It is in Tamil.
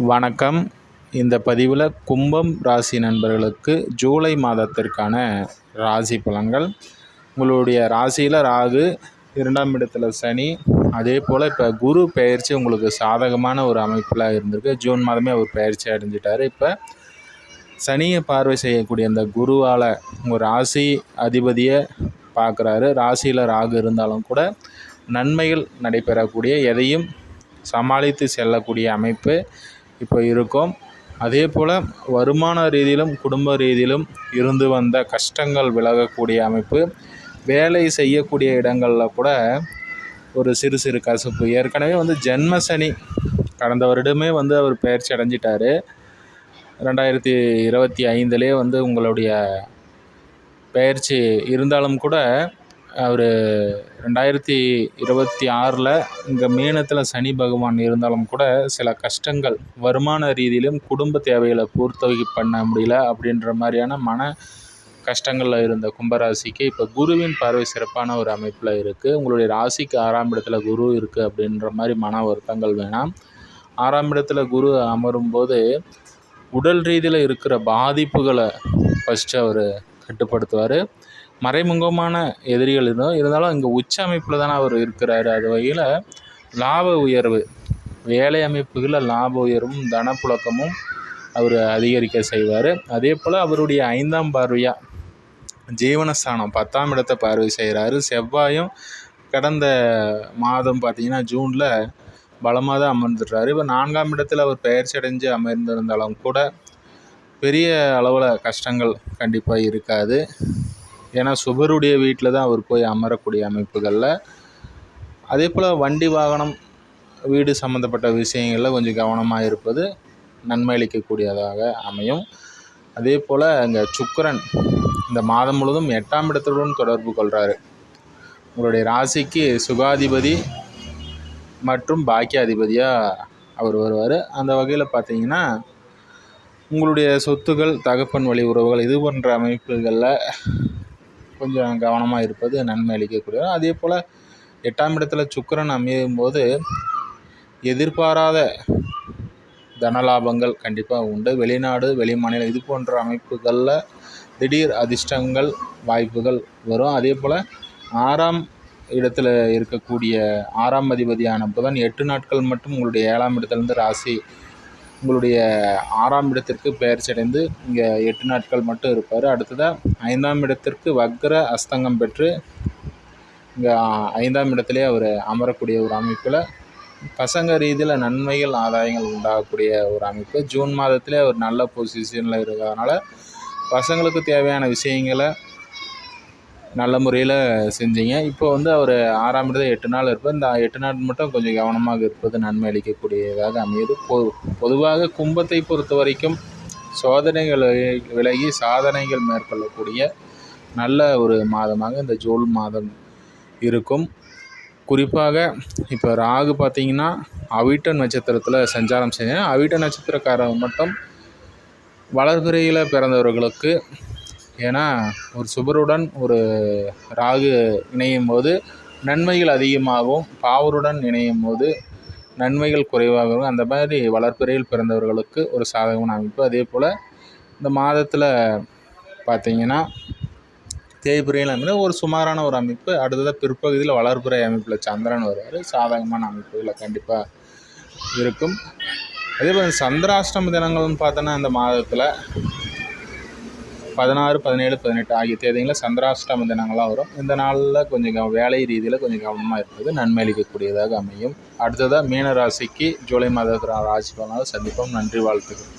வணக்கம். இந்த பதிவில் கும்பம் ராசி நண்பர்களுக்கு ஜூலை மாதத்திற்கான ராசி பலன்கள். உங்களுடைய ராசியில் ராகு, 2ஆம் இடத்துல சனி, அதே போல் இப்போ குரு பெயர்ச்சி உங்களுக்கு சாதகமான ஒரு அமைப்பில் இருந்திருக்கு. ஜூன் மாதமே அவர் பெயர்ச்சி அடைஞ்சிட்டார். இப்போ சனியை பார்வை செய்யக்கூடிய அந்த குருவால் உங்கள் ராசி அதிபதியை பார்க்குறாரு. ராசியில் ராகு இருந்தாலும் கூட நன்மைகள் நடைபெறக்கூடிய, எதையும் சமாளித்து செல்லக்கூடிய அமைப்பு இப்போ இருக்கும். அதே போல் வருமான ரீதியிலும் குடும்ப ரீதியிலும் இருந்து வந்த கஷ்டங்கள் விலகக்கூடிய அமைப்பு. வேலை செய்யக்கூடிய இடங்களில் கூட ஒரு சிறு சிறு கசப்பு. ஏற்கனவே ஜென்ம சனி கடந்த வருடமே அவர் பெயர்ச்சி அடைஞ்சிட்டார். 2025 உங்களுடைய பெயர்ச்சி இருந்தாலும் கூட அவர் 2026 இங்கே மீனத்தில் சனி பகவான் இருந்தாலும் கூட சில கஷ்டங்கள் வருமான ரீதியிலும் குடும்ப தேவைகளை பூர்த்தி பண்ண முடியல அப்படின்ற மாதிரியான மன கஷ்டங்களில் இருந்த கும்பராசிக்கு இப்போ குருவின் பார்வை சிறப்பான ஒரு அமைப்பில் இருக்குது. உங்களுடைய ராசிக்கு 6ஆம் இடத்துல குரு இருக்குது அப்படின்ற மாதிரி மன வருத்தங்கள் வேணாம். 6ஆம் இடத்துல குரு அமரும்போது உடல் ரீதியில் இருக்கிற பாதிப்புகளை ஃபஸ்ட்டு அவர் கட்டுப்படுத்துவார். மறைமுகமான எதிரிகள் இருந்தாலும் இங்கே உச்ச அமைப்பில் தானே அவர் இருக்கிறாரு. அது வகையில் லாப உயர்வு, வேலை அமைப்புகளில் லாப உயர்வும் தனப்புழக்கமும் அவர் அதிகரிக்க செய்வார். அதே போல் அவருடைய 5ஆம் பார்வையாக ஜீவனஸ்தானம் 10ஆம் இடத்தை பார்வை செய்கிறாரு. செவ்வாயும் கடந்த மாதம் பார்த்திங்கன்னா ஜூனில் பலமாக தான் அமர்ந்துடுறாரு. இப்போ 4ஆம் இடத்தில் அவர் பெயர்ச்சி அடைஞ்சு அமர்ந்திருந்தாலும் கூட பெரிய அளவில் கஷ்டங்கள் கண்டிப்பாக இருக்காது. ஏன்னா சுபருடைய வீட்டில் தான் அவர் போய் அமரக்கூடிய அமைப்புகளில். அதே போல் வண்டி வாகனம் வீடு சம்மந்தப்பட்ட விஷயங்களில் கொஞ்சம் கவனமாக இருப்பது நன்மை அளிக்கக்கூடியதாக அமையும். அதே போல் அங்கே சுக்கிரன் இந்த மாதம் முழுவதும் 8ஆம் இடத்துடன் தொடர்பு கொள்கிறாரு. உங்களுடைய ராசிக்கு சுகாதிபதி மற்றும் பாக்கியாதிபதியாக அவர் வருவார். அந்த வகையில் பார்த்திங்கன்னா உங்களுடைய சொத்துக்கள், தகப்பன் வழி உறவுகள் இது போன்ற அமைப்புகளில் கொஞ்சம் கவனமாக இருப்பது நன்மை அளிக்கக்கூடியது. அதே போல் 8ஆம் இடத்துல சுக்கிரன் அமையும் போது எதிர்பாராத தனலாபங்கள் கண்டிப்பாக உண்டு. வெளிநாடு, வெளி மாநிலம் இது போன்ற அமைப்புகளில் திடீர் அதிர்ஷ்டங்கள் வாய்ப்புகள் வரும். அதே போல் 6ஆம் இடத்துல இருக்கக்கூடிய 6ஆம் அதிபதியான புதன் 8 நாட்கள் மட்டும் உங்களுடைய 7ஆம் இடத்துலேருந்து ராசி உங்களுடைய 6ஆம் இடத்திற்கு பெயர்ச்சி அடைந்து இங்கே 8 நாட்கள் மட்டும் இருப்பார். அடுத்ததாக 5ஆம் இடத்திற்கு வக்ர அஸ்தங்கம் பெற்று இங்கே 5ஆம் இடத்துலேயே அவர் அமரக்கூடிய ஒரு அமைப்பில் பசங்க ரீதியில் நன்மைகள் ஆதாயங்கள் உண்டாகக்கூடிய ஒரு அமைப்பு. ஜூன் மாதத்திலே அவர் நல்ல பொசிஷனில் இருக்கிறதுனால பசங்களுக்கு தேவையான விஷயங்களை நல்ல முறையில் செஞ்சீங்க. இப்போ அவர் 6ஆம் இடத்துல 8 நாள் இருப்பார். இந்த 8 நாள் மட்டும் கொஞ்சம் கவனமாக இருப்பது நன்மை அளிக்கக்கூடியதாக அமையுது. பொதுவாக கும்பத்தை பொறுத்த வரைக்கும் சோதனைகள் விலகி சாதனைகள் மேற்கொள்ளக்கூடிய நல்ல ஒரு மாதமாக இந்த ஜூன் மாதம் இருக்கும். குறிப்பாக இப்போ ராகு பார்த்திங்கன்னா அவிட்ட நட்சத்திரத்தில் சஞ்சாரம் செய்ய, அவிட்ட நட்சத்திரக்காரங்க மட்டும் வளர்பிறையில் பிறந்தவர்களுக்கு, ஏன்னா ஒரு சுபருடன் ஒரு ராகு இணையும் போது நன்மைகள் அதிகமாகவும், பாவருடன் இணையும் போது நன்மைகள் குறைவாகவும், அந்த மாதிரி வளர்ப்பிறையில் பிறந்தவர்களுக்கு ஒரு சாதகமான அமைப்பு. அதே போல் இந்த மாதத்தில் பார்த்திங்கன்னா தேய்பிறையில் அமைப்பு ஒரு சுமாரான ஒரு அமைப்பு. அடுத்ததாக பிற்பகுதியில் வளர்ப்பிறை அமைப்பில் சந்திரன் வருவார். சாதகமான அமைப்புகளை கண்டிப்பாக இருக்கும். அதே போல் சந்திராஷ்டம தினங்கள்னு பார்த்தோன்னா இந்த மாதத்தில் 16, 17, 18 ஆகிய தேதிகளில் சந்திராஷ்டம தினங்கள்லாம் வரும். இந்த நாளில் கொஞ்சம் வேலை ரீதியில் கொஞ்சம் கவனமாக இருப்பது நன்மை அளிக்கக்கூடியதாக அமையும். அடுத்ததாக மீன ராசிக்கு ஜூலை மாதத்தில் ராசி பலனாக சந்திப்போம். நன்றி, வாழ்த்துக்கள்.